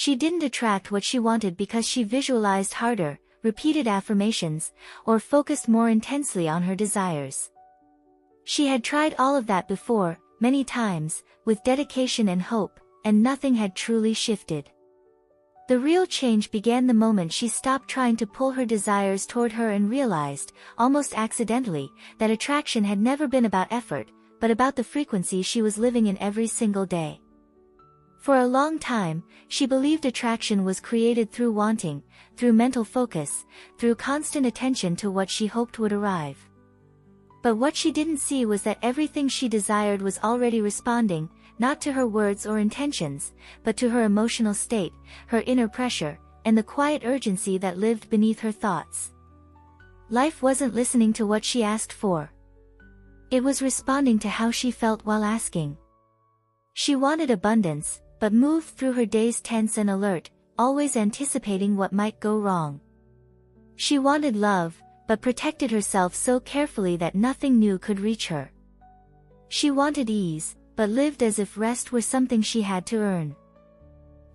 She didn't attract what she wanted because she visualized harder, repeated affirmations, or focused more intensely on her desires. She had tried all of that before, many times, with dedication and hope, and nothing had truly shifted. The real change began the moment she stopped trying to pull her desires toward her and realized, almost accidentally, that attraction had never been about effort, but about the frequency she was living in every single day. For a long time, she believed attraction was created through wanting, through mental focus, through constant attention to what she hoped would arrive. But what she didn't see was that everything she desired was already responding, not to her words or intentions, but to her emotional state, her inner pressure, and the quiet urgency that lived beneath her thoughts. Life wasn't listening to what she asked for. It was responding to how she felt while asking. She wanted abundance, but moved through her days tense and alert, always anticipating what might go wrong. She wanted love, but protected herself so carefully that nothing new could reach her. She wanted ease, but lived as if rest were something she had to earn.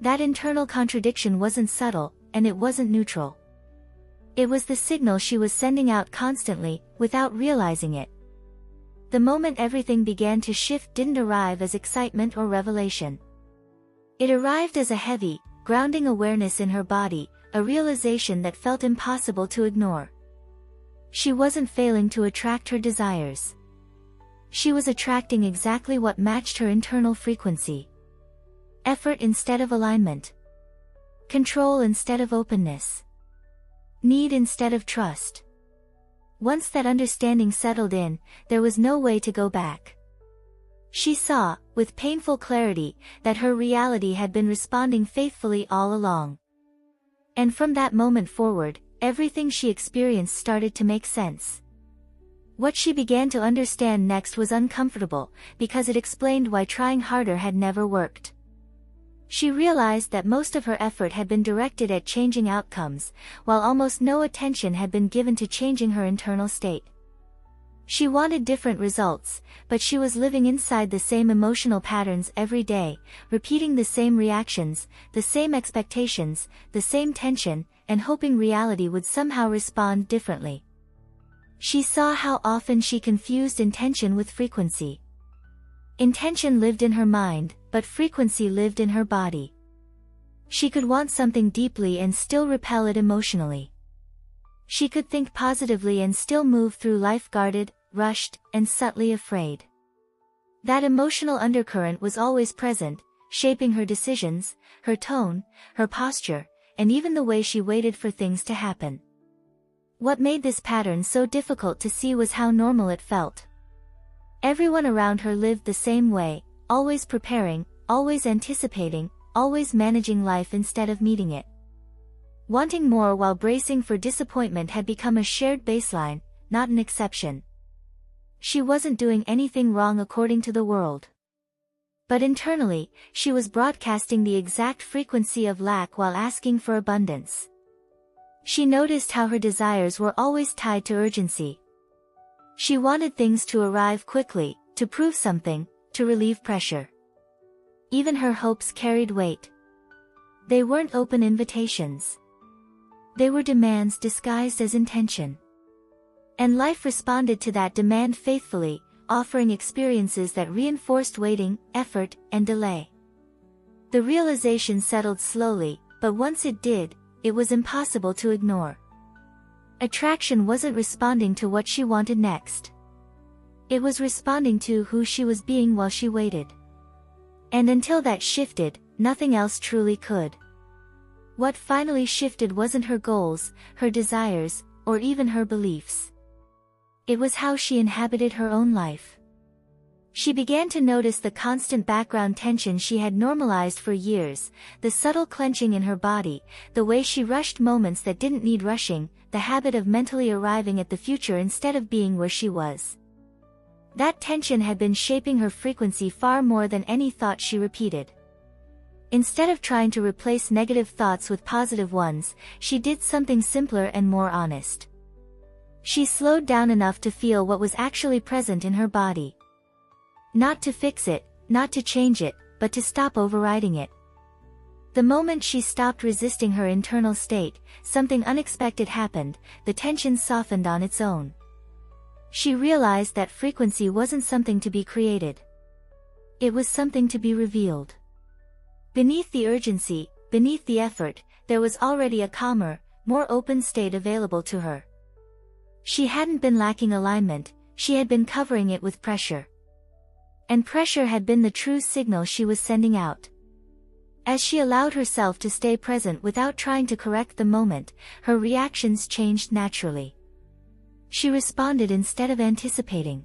That internal contradiction wasn't subtle, and it wasn't neutral. It was the signal she was sending out constantly, without realizing it. The moment everything began to shift didn't arrive as excitement or revelation. It arrived as a heavy, grounding awareness in her body, a realization that felt impossible to ignore. She wasn't failing to attract her desires. She was attracting exactly what matched her internal frequency. Effort instead of alignment. Control instead of openness. Need instead of trust. Once that understanding settled in, there was no way to go back. She saw, with painful clarity, that her reality had been responding faithfully all along. And from that moment forward, everything she experienced started to make sense. What she began to understand next was uncomfortable, because it explained why trying harder had never worked. She realized that most of her effort had been directed at changing outcomes, while almost no attention had been given to changing her internal state. She wanted different results, but she was living inside the same emotional patterns every day, repeating the same reactions, the same expectations, the same tension, and hoping reality would somehow respond differently. She saw how often she confused intention with frequency. Intention lived in her mind, but frequency lived in her body. She could want something deeply and still repel it emotionally. She could think positively and still move through life guarded, rushed, and subtly afraid. That emotional undercurrent was always present, shaping her decisions, her tone, her posture, and even the way she waited for things to happen. What made this pattern so difficult to see was how normal it felt. Everyone around her lived the same way, always preparing, always anticipating, always managing life instead of meeting it. Wanting more while bracing for disappointment had become a shared baseline, not an exception. She wasn't doing anything wrong according to the world. But internally, she was broadcasting the exact frequency of lack while asking for abundance. She noticed how her desires were always tied to urgency. She wanted things to arrive quickly, to prove something, to relieve pressure. Even her hopes carried weight. They weren't open invitations. They were demands disguised as intention. And life responded to that demand faithfully, offering experiences that reinforced waiting, effort, and delay. The realization settled slowly, but once it did, it was impossible to ignore. Attraction wasn't responding to what she wanted next. It was responding to who she was being while she waited. And until that shifted, nothing else truly could. What finally shifted wasn't her goals, her desires, or even her beliefs. It was how she inhabited her own life. She began to notice the constant background tension she had normalized for years, the subtle clenching in her body, the way she rushed moments that didn't need rushing, the habit of mentally arriving at the future instead of being where she was. That tension had been shaping her frequency far more than any thought she repeated. Instead of trying to replace negative thoughts with positive ones, she did something simpler and more honest. She slowed down enough to feel what was actually present in her body. Not to fix it, not to change it, but to stop overriding it. The moment she stopped resisting her internal state, something unexpected happened, the tension softened on its own. She realized that frequency wasn't something to be created. It was something to be revealed. Beneath the urgency, beneath the effort, there was already a calmer, more open state available to her. She hadn't been lacking alignment, she had been covering it with pressure. And pressure had been the true signal she was sending out. As she allowed herself to stay present without trying to correct the moment, her reactions changed naturally. She responded instead of anticipating.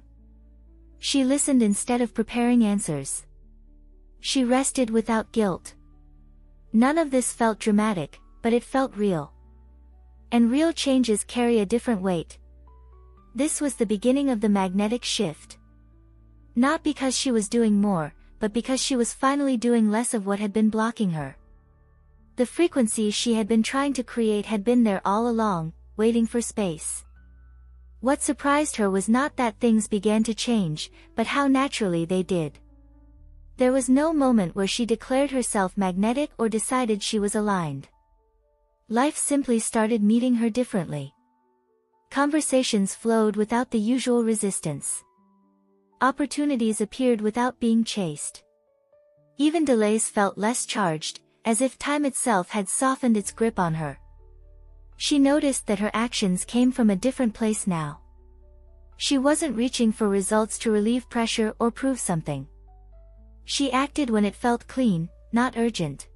She listened instead of preparing answers. She rested without guilt. None of this felt dramatic, but it felt real. And real changes carry a different weight. This was the beginning of the magnetic shift. Not because she was doing more, but because she was finally doing less of what had been blocking her. The frequency she had been trying to create had been there all along, waiting for space. What surprised her was not that things began to change, but how naturally they did. There was no moment where she declared herself magnetic or decided she was aligned. Life simply started meeting her differently. Conversations flowed without the usual resistance. Opportunities appeared without being chased. Even delays felt less charged, as if time itself had softened its grip on her. She noticed that her actions came from a different place now. She wasn't reaching for results to relieve pressure or prove something. She acted when it felt clean, not urgent.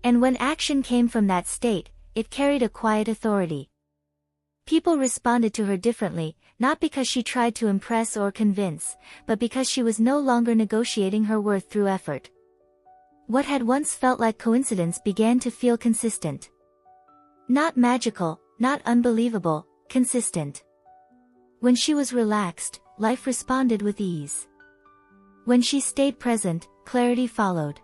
And when action came from that state, it carried a quiet authority. People responded to her differently, not because she tried to impress or convince, but because she was no longer negotiating her worth through effort. What had once felt like coincidence began to feel consistent. Not magical, not unbelievable, consistent. When she was relaxed, life responded with ease. When she stayed present, clarity followed.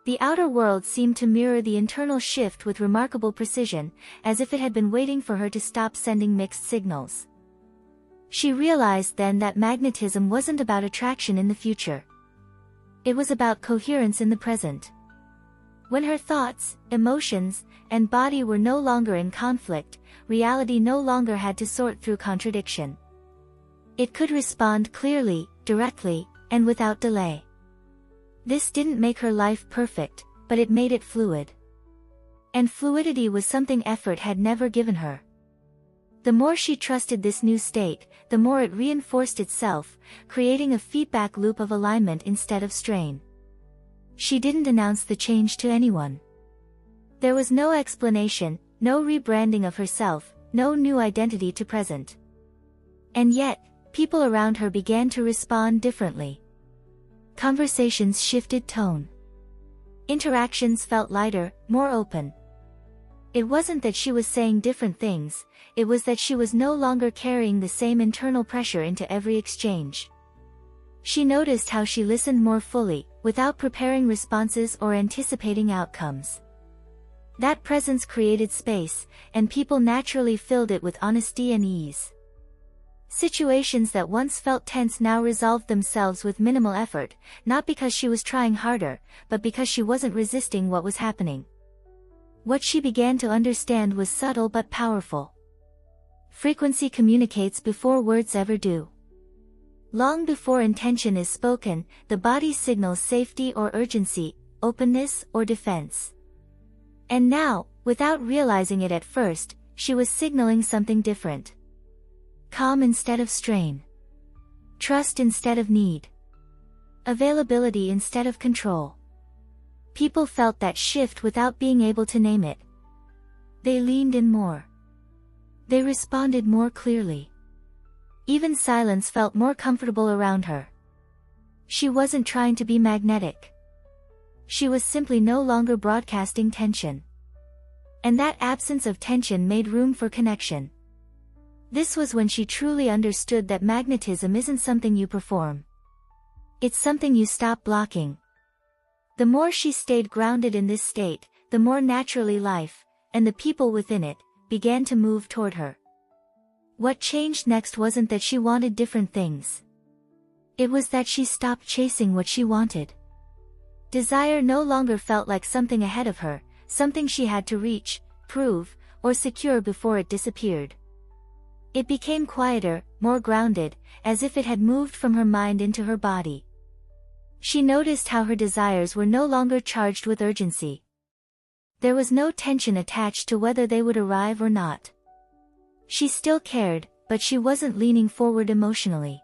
The outer world seemed to mirror the internal shift with remarkable precision, as if it had been waiting for her to stop sending mixed signals. She realized then that magnetism wasn't about attraction in the future. It was about coherence in the present. When her thoughts, emotions, and body were no longer in conflict, reality no longer had to sort through contradiction. It could respond clearly, directly, and without delay. This didn't make her life perfect, but it made it fluid. And fluidity was something effort had never given her. The more she trusted this new state, the more it reinforced itself, creating a feedback loop of alignment instead of strain. She didn't announce the change to anyone. There was no explanation, no rebranding of herself, no new identity to present. And yet, people around her began to respond differently. Conversations shifted tone. Interactions felt lighter, more open. It wasn't that she was saying different things, it was that she was no longer carrying the same internal pressure into every exchange. She noticed how she listened more fully, without preparing responses or anticipating outcomes. That presence created space, and people naturally filled it with honesty and ease. Situations that once felt tense now resolved themselves with minimal effort, not because she was trying harder, but because she wasn't resisting what was happening. What she began to understand was subtle but powerful. Frequency communicates before words ever do. Long before intention is spoken, the body signals safety or urgency, openness or defense. And now, without realizing it at first, she was signaling something different. Calm instead of strain. Trust instead of need. Availability instead of control. People felt that shift without being able to name it. They leaned in more. They responded more clearly. Even silence felt more comfortable around her. She wasn't trying to be magnetic. She was simply no longer broadcasting tension. And that absence of tension made room for connection. This was when she truly understood that magnetism isn't something you perform. It's something you stop blocking. The more she stayed grounded in this state, the more naturally life, and the people within it, began to move toward her. What changed next wasn't that she wanted different things. It was that she stopped chasing what she wanted. Desire no longer felt like something ahead of her, something she had to reach, prove, or secure before it disappeared. It became quieter, more grounded, as if it had moved from her mind into her body. She noticed how her desires were no longer charged with urgency. There was no tension attached to whether they would arrive or not. She still cared, but she wasn't leaning forward emotionally.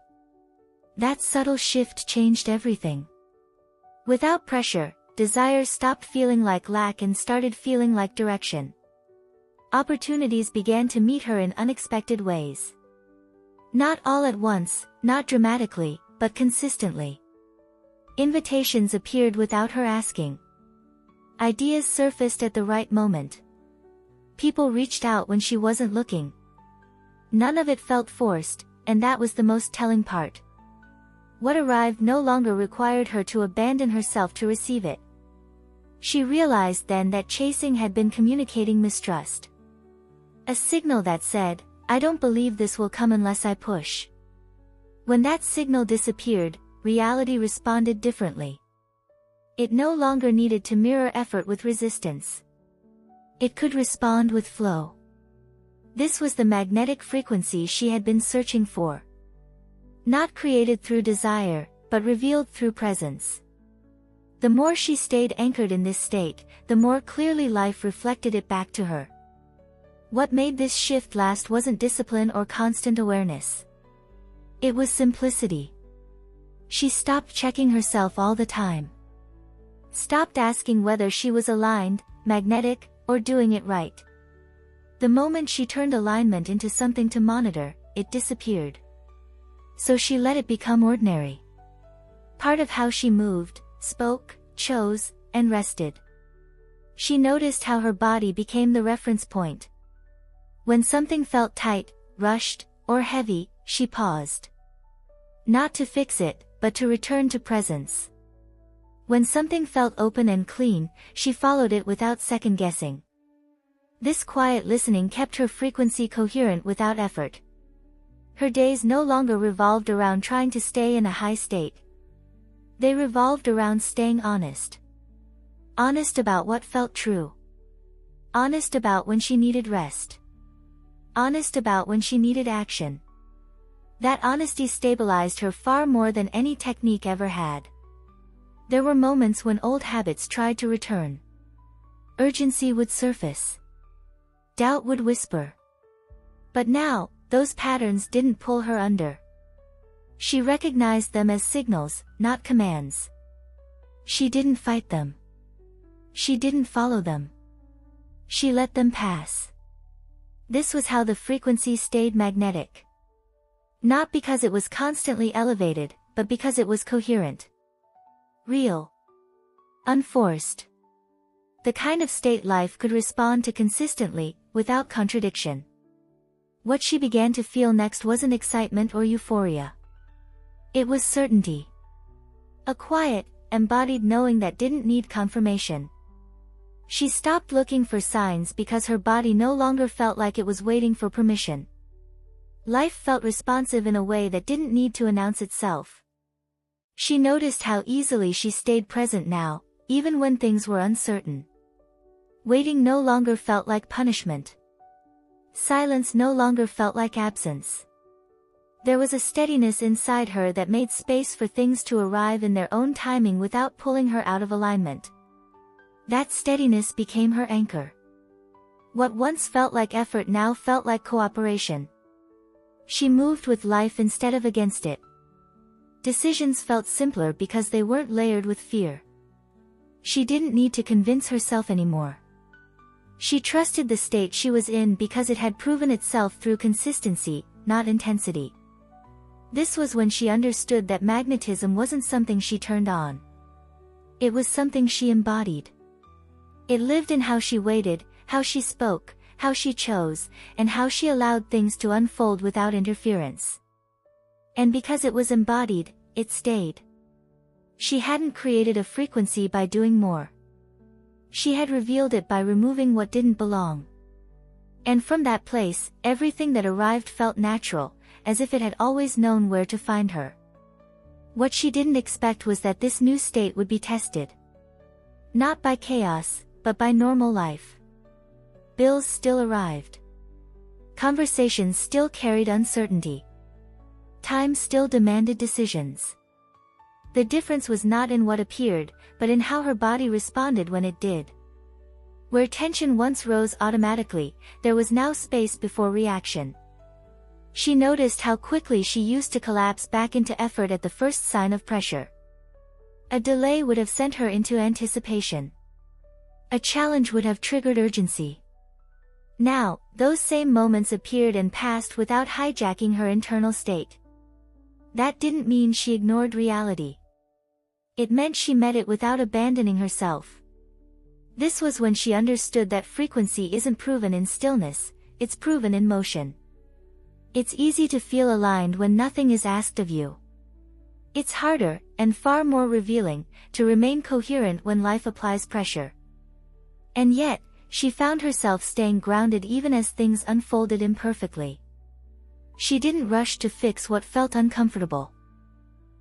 That subtle shift changed everything. Without pressure, desire stopped feeling like lack and started feeling like direction. Opportunities began to meet her in unexpected ways. Not all at once, not dramatically, but consistently. Invitations appeared without her asking. Ideas surfaced at the right moment. People reached out when she wasn't looking. None of it felt forced, and that was the most telling part. What arrived no longer required her to abandon herself to receive it. She realized then that chasing had been communicating mistrust. A signal that said, "I don't believe this will come unless I push." When that signal disappeared, reality responded differently. It no longer needed to mirror effort with resistance. It could respond with flow. This was the magnetic frequency she had been searching for. Not created through desire, but revealed through presence. The more she stayed anchored in this state, the more clearly life reflected it back to her. What made this shift last wasn't discipline or constant awareness. It was simplicity. She stopped checking herself all the time. Stopped asking whether she was aligned, magnetic, or doing it right. The moment she turned alignment into something to monitor, it disappeared. So she let it become ordinary. Part of how she moved, spoke, chose, and rested. She noticed how her body became the reference point. When something felt tight, rushed, or heavy, she paused. Not to fix it, but to return to presence. When something felt open and clean, she followed it without second-guessing. This quiet listening kept her frequency coherent without effort. Her days no longer revolved around trying to stay in a high state. They revolved around staying honest. Honest about what felt true. Honest about when she needed rest. Honest about when she needed action. That honesty stabilized her far more than any technique ever had. There were moments when old habits tried to return. Urgency would surface. Doubt would whisper. But now, those patterns didn't pull her under. She recognized them as signals, not commands. She didn't fight them. She didn't follow them. She let them pass. This was how the frequency stayed magnetic. Not because it was constantly elevated, but because it was coherent. Real. Unforced. The kind of state life could respond to consistently, without contradiction. What she began to feel next wasn't excitement or euphoria. It was certainty. A quiet, embodied knowing that didn't need confirmation. She stopped looking for signs because her body no longer felt like it was waiting for permission. Life felt responsive in a way that didn't need to announce itself. She noticed how easily she stayed present now, even when things were uncertain. Waiting no longer felt like punishment. Silence no longer felt like absence. There was a steadiness inside her that made space for things to arrive in their own timing without pulling her out of alignment. That steadiness became her anchor. What once felt like effort now felt like cooperation. She moved with life instead of against it. Decisions felt simpler because they weren't layered with fear. She didn't need to convince herself anymore. She trusted the state she was in because it had proven itself through consistency, not intensity. This was when she understood that magnetism wasn't something she turned on. It was something she embodied. It lived in how she waited, how she spoke, how she chose, and how she allowed things to unfold without interference. And because it was embodied, it stayed. She hadn't created a frequency by doing more. She had revealed it by removing what didn't belong. And from that place, everything that arrived felt natural, as if it had always known where to find her. What she didn't expect was that this new state would be tested. Not by chaos, but by normal life. Bills still arrived. Conversations still carried uncertainty. Time still demanded decisions. The difference was not in what appeared, but in how her body responded when it did. Where tension once rose automatically, there was now space before reaction. She noticed how quickly she used to collapse back into effort at the first sign of pressure. A delay would have sent her into anticipation. A challenge would have triggered urgency. Now, those same moments appeared and passed without hijacking her internal state. That didn't mean she ignored reality. It meant she met it without abandoning herself. This was when she understood that frequency isn't proven in stillness, it's proven in motion. It's easy to feel aligned when nothing is asked of you. It's harder, and far more revealing, to remain coherent when life applies pressure. And yet, she found herself staying grounded even as things unfolded imperfectly. She didn't rush to fix what felt uncomfortable.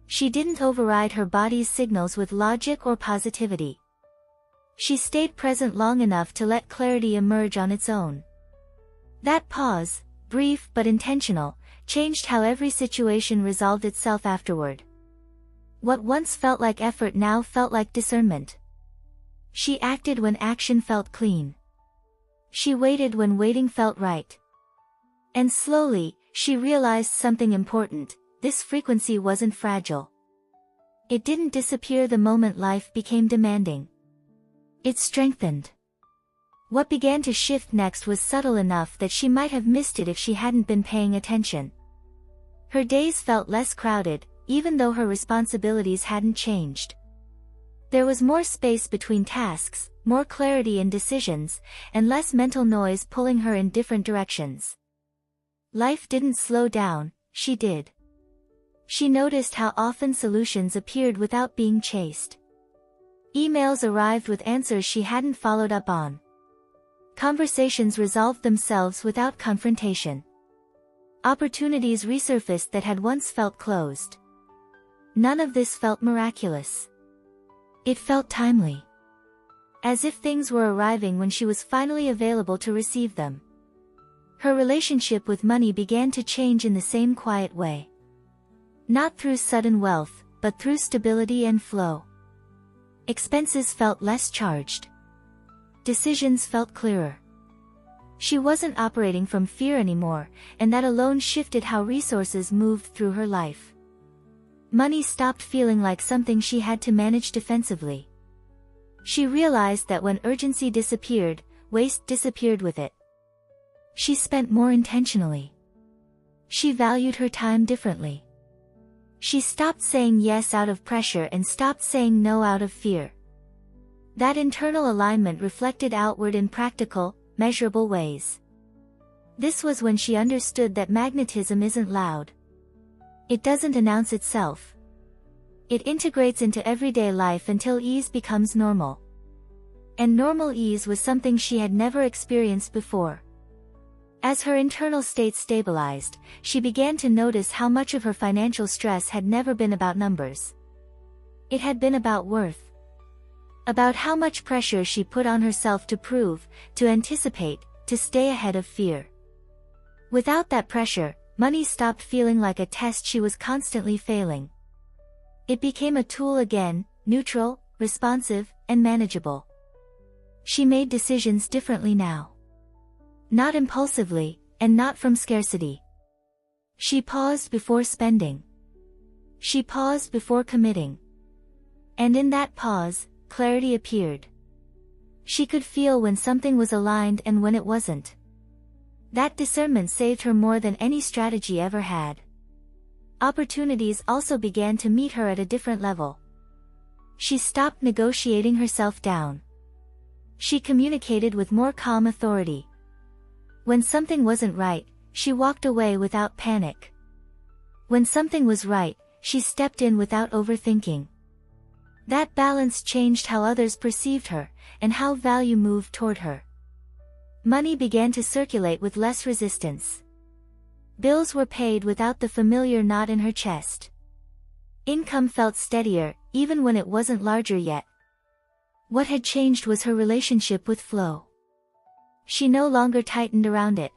She didn't override her body's signals with logic or positivity. She stayed present long enough to let clarity emerge on its own. That pause, brief but intentional, changed how every situation resolved itself afterward. What once felt like effort now felt like discernment. She acted when action felt clean. She waited when waiting felt right. And slowly, she realized something important: this frequency wasn't fragile. It didn't disappear the moment life became demanding. It strengthened. What began to shift next was subtle enough that she might have missed it if she hadn't been paying attention. Her days felt less crowded, even though her responsibilities hadn't changed. There was more space between tasks, more clarity in decisions, and less mental noise pulling her in different directions. Life didn't slow down, she did. She noticed how often solutions appeared without being chased. Emails arrived with answers she hadn't followed up on. Conversations resolved themselves without confrontation. Opportunities resurfaced that had once felt closed. None of this felt miraculous. It felt timely. As if things were arriving when she was finally available to receive them. Her relationship with money began to change in the same quiet way. Not through sudden wealth, but through stability and flow. Expenses felt less charged. Decisions felt clearer. She wasn't operating from fear anymore, and that alone shifted how resources moved through her life. Money stopped feeling like something she had to manage defensively. She realized that when urgency disappeared, waste disappeared with it. She spent more intentionally. She valued her time differently. She stopped saying yes out of pressure and stopped saying no out of fear. That internal alignment reflected outward in practical, measurable ways. This was when she understood that magnetism isn't loud. It doesn't announce itself. It integrates into everyday life until ease becomes normal. And normal ease was something she had never experienced before. As her internal state stabilized, she began to notice how much of her financial stress had never been about numbers. It had been about worth. About how much pressure she put on herself to prove, to anticipate, to stay ahead of fear. Without that pressure, money stopped feeling like a test she was constantly failing. It became a tool again, neutral, responsive, and manageable. She made decisions differently now. Not impulsively, and not from scarcity. She paused before spending. She paused before committing. And in that pause, clarity appeared. She could feel when something was aligned and when it wasn't. That discernment saved her more than any strategy ever had. Opportunities also began to meet her at a different level. She stopped negotiating herself down. She communicated with more calm authority. When something wasn't right, she walked away without panic. When something was right, she stepped in without overthinking. That balance changed how others perceived her, and how value moved toward her. Money began to circulate with less resistance. Bills were paid without the familiar knot in her chest. Income felt steadier, even when it wasn't larger yet. What had changed was her relationship with flow. She no longer tightened around it.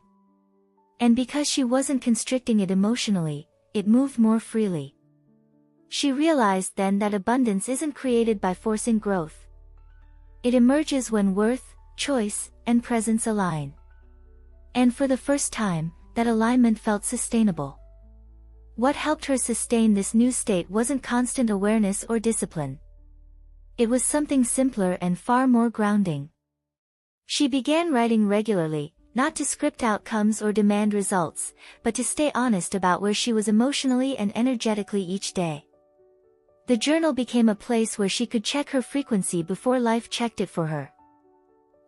And because she wasn't constricting it emotionally, it moved more freely. She realized then that abundance isn't created by forcing growth. It emerges when worth, choice, and presence align. And for the first time, that alignment felt sustainable. What helped her sustain this new state wasn't constant awareness or discipline. It was something simpler and far more grounding. She began writing regularly, not to script outcomes or demand results, but to stay honest about where she was emotionally and energetically each day. The journal became a place where she could check her frequency before life checked it for her.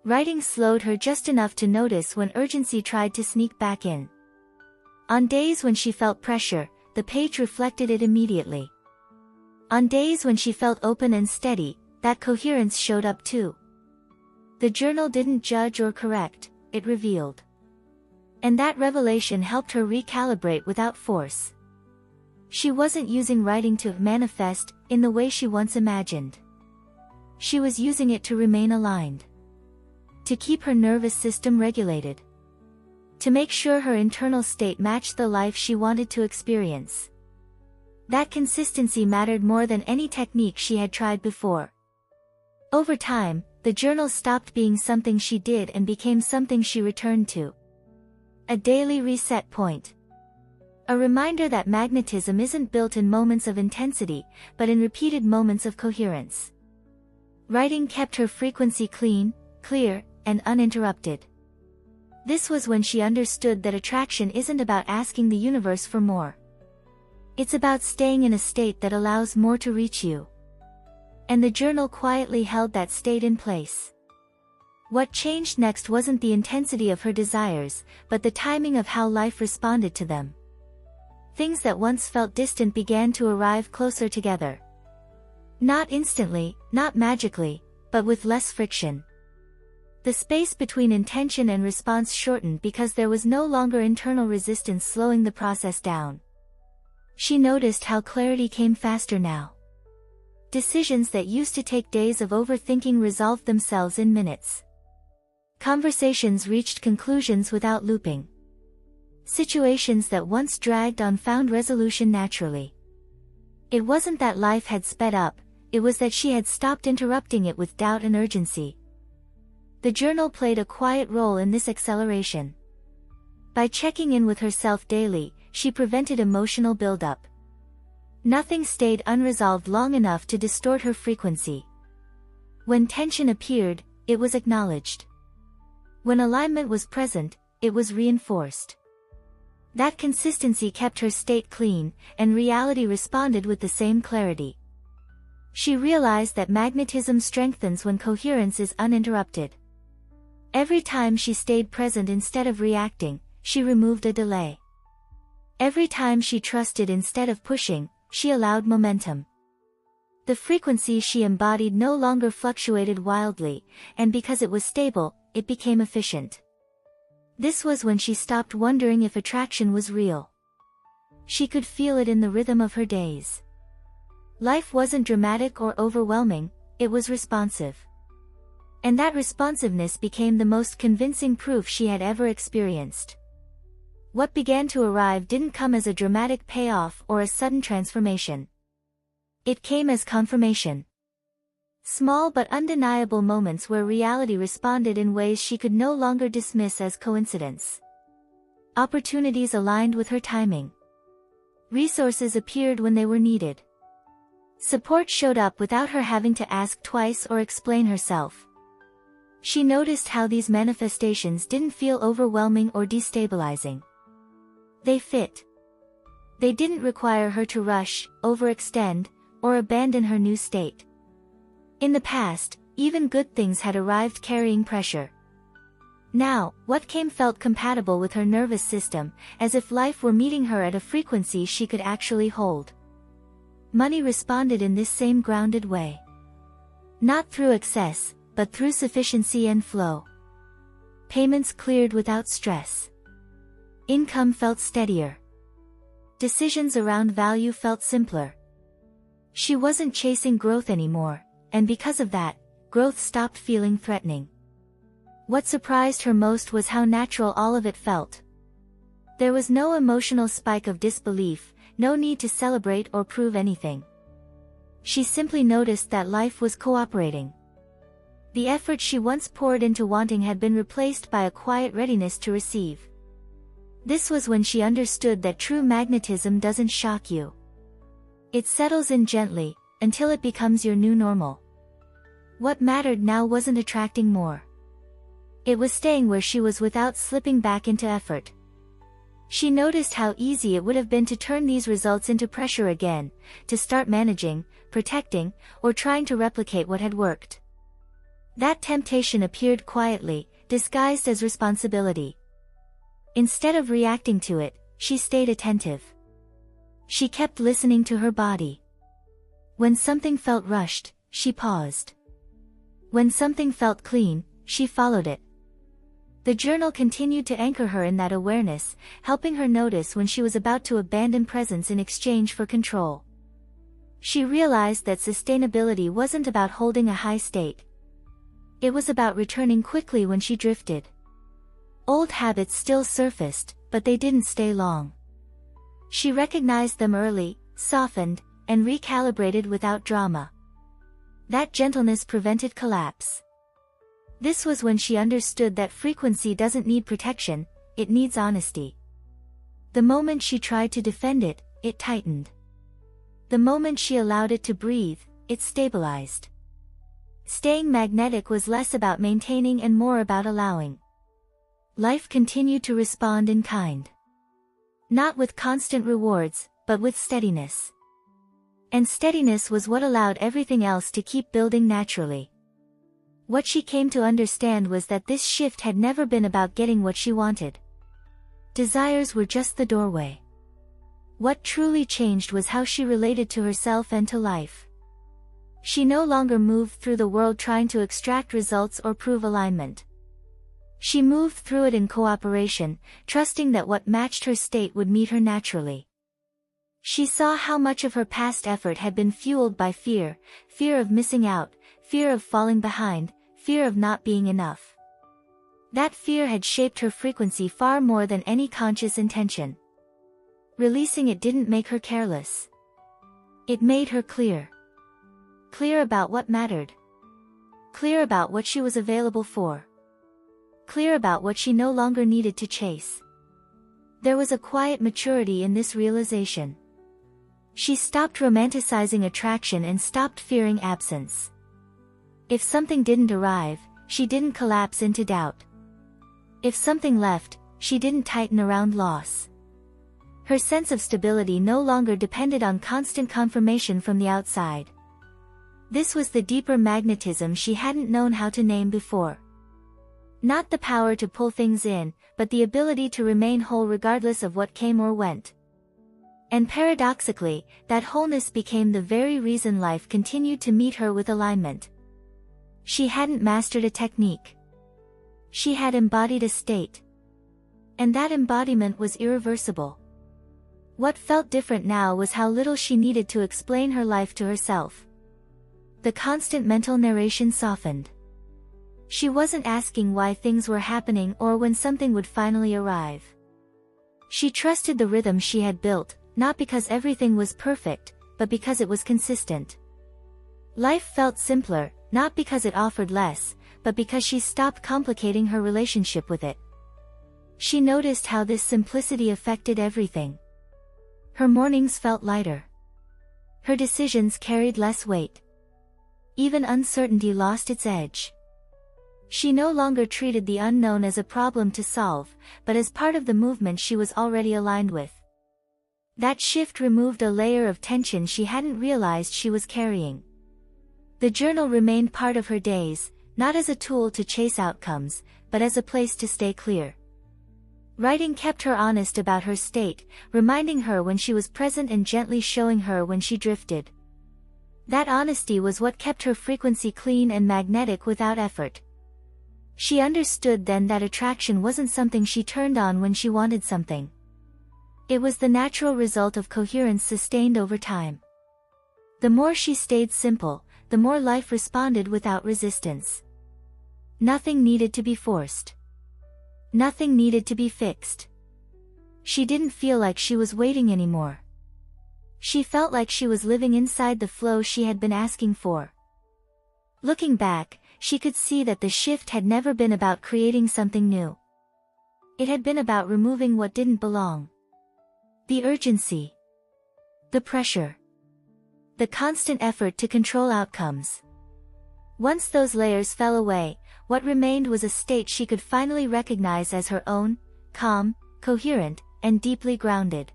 Writing slowed her just enough to notice when urgency tried to sneak back in. On days when she felt pressure, the page reflected it immediately. On days when she felt open and steady, that coherence showed up too. The journal didn't judge or correct, it revealed. And that revelation helped her recalibrate without force. She wasn't using writing to manifest in the way she once imagined. She was using it to remain aligned. To keep her nervous system regulated. To make sure her internal state matched the life she wanted to experience. That consistency mattered more than any technique she had tried before. Over time, the journal stopped being something she did and became something she returned to. A daily reset point. A reminder that magnetism isn't built in moments of intensity, but in repeated moments of coherence. Writing kept her frequency clean, clear, and uninterrupted. This was when she understood that attraction isn't about asking the universe for more. It's about staying in a state that allows more to reach you. And the journal quietly held that state in place. What changed next wasn't the intensity of her desires, but the timing of how life responded to them. Things that once felt distant began to arrive closer together. Not instantly, not magically, but with less friction. The space between intention and response shortened because there was no longer internal resistance slowing the process down. She noticed how clarity came faster now. Decisions that used to take days of overthinking resolved themselves in minutes. Conversations reached conclusions without looping. Situations that once dragged on found resolution naturally. It wasn't that life had sped up, it was that she had stopped interrupting it with doubt and urgency. The journal played a quiet role in this acceleration. By checking in with herself daily, she prevented emotional buildup. Nothing stayed unresolved long enough to distort her frequency. When tension appeared, it was acknowledged. When alignment was present, it was reinforced. That consistency kept her state clean, and reality responded with the same clarity. She realized that magnetism strengthens when coherence is uninterrupted. Every time she stayed present instead of reacting, she removed a delay. Every time she trusted instead of pushing, she allowed momentum. The frequency she embodied no longer fluctuated wildly, and because it was stable, it became efficient. This was when she stopped wondering if attraction was real. She could feel it in the rhythm of her days. Life wasn't dramatic or overwhelming, it was responsive. And that responsiveness became the most convincing proof she had ever experienced. What began to arrive didn't come as a dramatic payoff or a sudden transformation. It came as confirmation. Small but undeniable moments where reality responded in ways she could no longer dismiss as coincidence. Opportunities aligned with her timing. Resources appeared when they were needed. Support showed up without her having to ask twice or explain herself. She noticed how these manifestations didn't feel overwhelming or destabilizing. They fit. They didn't require her to rush, overextend, or abandon her new state. In the past, even good things had arrived carrying pressure. Now, what came felt compatible with her nervous system, as if life were meeting her at a frequency she could actually hold. Money responded in this same grounded way. Not through excess, but through sufficiency and flow. Payments cleared without stress. Income felt steadier. Decisions around value felt simpler. She wasn't chasing growth anymore, and because of that, growth stopped feeling threatening. What surprised her most was how natural all of it felt. There was no emotional spike of disbelief, no need to celebrate or prove anything. She simply noticed that life was cooperating. The effort she once poured into wanting had been replaced by a quiet readiness to receive. This was when she understood that true magnetism doesn't shock you. It settles in gently, until it becomes your new normal. What mattered now wasn't attracting more. It was staying where she was without slipping back into effort. She noticed how easy it would have been to turn these results into pressure again, to start managing, protecting, or trying to replicate what had worked. That temptation appeared quietly, disguised as responsibility. Instead of reacting to it, she stayed attentive. She kept listening to her body. When something felt rushed, she paused. When something felt clean, she followed it. The journal continued to anchor her in that awareness, helping her notice when she was about to abandon presence in exchange for control. She realized that sustainability wasn't about holding a high state. It was about returning quickly when she drifted. Old habits still surfaced, but they didn't stay long. She recognized them early, softened, and recalibrated without drama. That gentleness prevented collapse. This was when she understood that frequency doesn't need protection, it needs honesty. The moment she tried to defend it, it tightened. The moment she allowed it to breathe, it stabilized. Staying magnetic was less about maintaining and more about allowing. Life continued to respond in kind. Not with constant rewards, but with steadiness. And steadiness was what allowed everything else to keep building naturally. What she came to understand was that this shift had never been about getting what she wanted. Desires were just the doorway. What truly changed was how she related to herself and to life. She no longer moved through the world trying to extract results or prove alignment. She moved through it in cooperation, trusting that what matched her state would meet her naturally. She saw how much of her past effort had been fueled by fear, fear of missing out, fear of falling behind, fear of not being enough. That fear had shaped her frequency far more than any conscious intention. Releasing it didn't make her careless. It made her clear. Clear about what mattered. Clear about what she was available for. Clear about what she no longer needed to chase. There was a quiet maturity in this realization. She stopped romanticizing attraction and stopped fearing absence. If something didn't arrive, she didn't collapse into doubt. If something left, she didn't tighten around loss. Her sense of stability no longer depended on constant confirmation from the outside. This was the deeper magnetism she hadn't known how to name before. Not the power to pull things in, but the ability to remain whole regardless of what came or went. And paradoxically, that wholeness became the very reason life continued to meet her with alignment. She hadn't mastered a technique. She had embodied a state. And that embodiment was irreversible. What felt different now was how little she needed to explain her life to herself. The constant mental narration softened. She wasn't asking why things were happening or when something would finally arrive. She trusted the rhythm she had built, not because everything was perfect, but because it was consistent. Life felt simpler, not because it offered less, but because she stopped complicating her relationship with it. She noticed how this simplicity affected everything. Her mornings felt lighter. Her decisions carried less weight. Even uncertainty lost its edge. She no longer treated the unknown as a problem to solve, but as part of the movement she was already aligned with. That shift removed a layer of tension she hadn't realized she was carrying. The journal remained part of her days, not as a tool to chase outcomes, but as a place to stay clear. Writing kept her honest about her state, reminding her when she was present and gently showing her when she drifted. That honesty was what kept her frequency clean and magnetic without effort. She understood then that attraction wasn't something she turned on when she wanted something. It was the natural result of coherence sustained over time. The more she stayed simple, the more life responded without resistance. Nothing needed to be forced. Nothing needed to be fixed. She didn't feel like she was waiting anymore. She felt like she was living inside the flow she had been asking for. Looking back, she could see that the shift had never been about creating something new. It had been about removing what didn't belong. The urgency. The pressure. The constant effort to control outcomes. Once those layers fell away, what remained was a state she could finally recognize as her own, calm, coherent, and deeply grounded.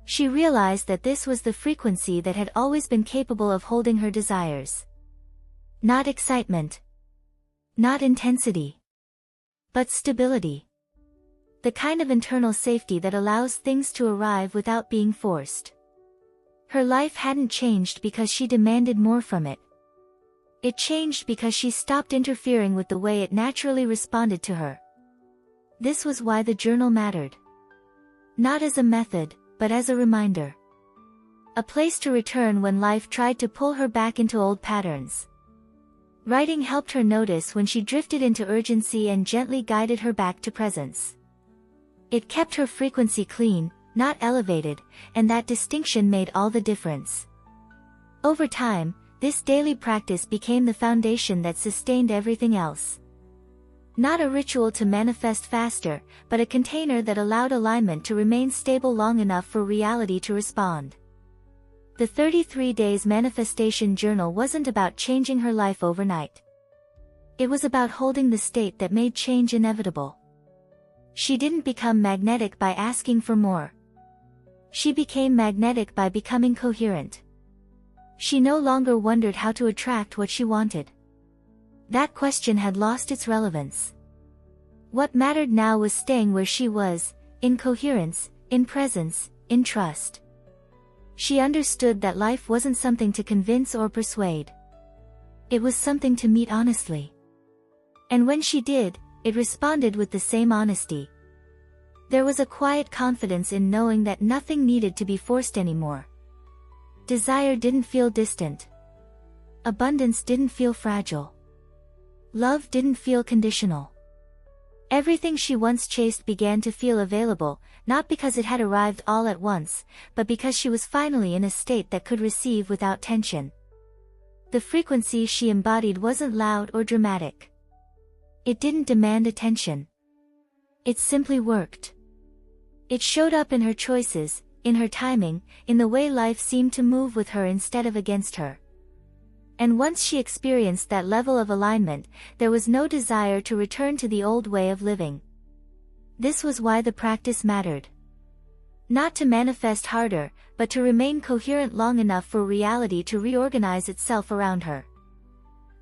She realized that this was the frequency that had always been capable of holding her desires. Not excitement. Not intensity. But stability. The kind of internal safety that allows things to arrive without being forced. Her life hadn't changed because she demanded more from it. It changed because she stopped interfering with the way it naturally responded to her. This was why the journal mattered. Not as a method, but as a reminder. A place to return when life tried to pull her back into old patterns. Writing helped her notice when she drifted into urgency and gently guided her back to presence. It kept her frequency clean, not elevated, and that distinction made all the difference. Over time, this daily practice became the foundation that sustained everything else. Not a ritual to manifest faster, but a container that allowed alignment to remain stable long enough for reality to respond. The 33 Days Manifestation Journal wasn't about changing her life overnight. It was about holding the state that made change inevitable. She didn't become magnetic by asking for more. She became magnetic by becoming coherent. She no longer wondered how to attract what she wanted. That question had lost its relevance. What mattered now was staying where she was, in coherence, in presence, in trust. She understood that life wasn't something to convince or persuade. It was something to meet honestly. And when she did, it responded with the same honesty. There was a quiet confidence in knowing that nothing needed to be forced anymore. Desire didn't feel distant. Abundance didn't feel fragile. Love didn't feel conditional. Everything she once chased began to feel available, not because it had arrived all at once, but because she was finally in a state that could receive without tension. The frequency she embodied wasn't loud or dramatic. It didn't demand attention. It simply worked. It showed up in her choices, in her timing, in the way life seemed to move with her instead of against her. And once she experienced that level of alignment, there was no desire to return to the old way of living. This was why the practice mattered. Not to manifest harder, but to remain coherent long enough for reality to reorganize itself around her.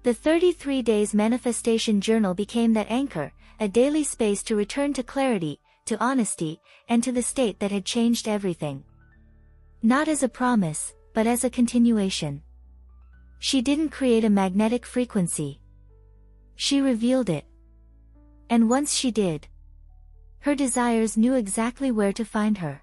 The 33 Days Manifestation Journal became that anchor, a daily space to return to clarity, to honesty, and to the state that had changed everything. Not as a promise, but as a continuation. She didn't create a magnetic frequency. She revealed it. And once she did, her desires knew exactly where to find her.